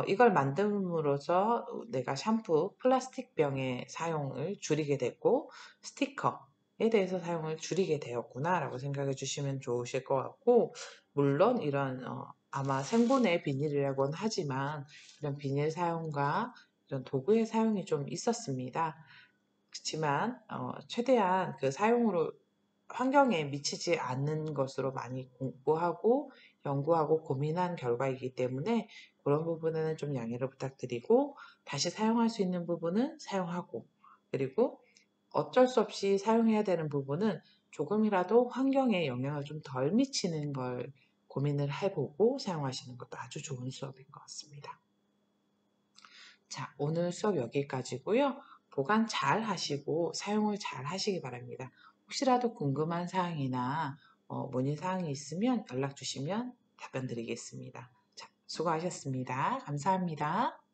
이걸 만듦으로써 내가 샴푸 플라스틱 병의 사용을 줄이게 됐고 스티커에 대해서 사용을 줄이게 되었구나 라고 생각해 주시면 좋으실 것 같고 물론 이런 아마 생분해 비닐이라고는 하지만 이런 비닐 사용과 이런 도구의 사용이 좀 있었습니다. 그렇지만 최대한 그 사용으로 환경에 미치지 않는 것으로 많이 공부하고 연구하고 고민한 결과이기 때문에 그런 부분에는 좀 양해를 부탁드리고 다시 사용할 수 있는 부분은 사용하고 그리고 어쩔 수 없이 사용해야 되는 부분은 조금이라도 환경에 영향을 좀 덜 미치는 걸 고민을 해보고 사용하시는 것도 아주 좋은 수업인 것 같습니다. 자, 오늘 수업 여기까지고요. 보관 잘 하시고 사용을 잘 하시기 바랍니다. 혹시라도 궁금한 사항이나 문의 사항이 있으면 연락 주시면 답변 드리겠습니다. 자, 수고하셨습니다. 감사합니다.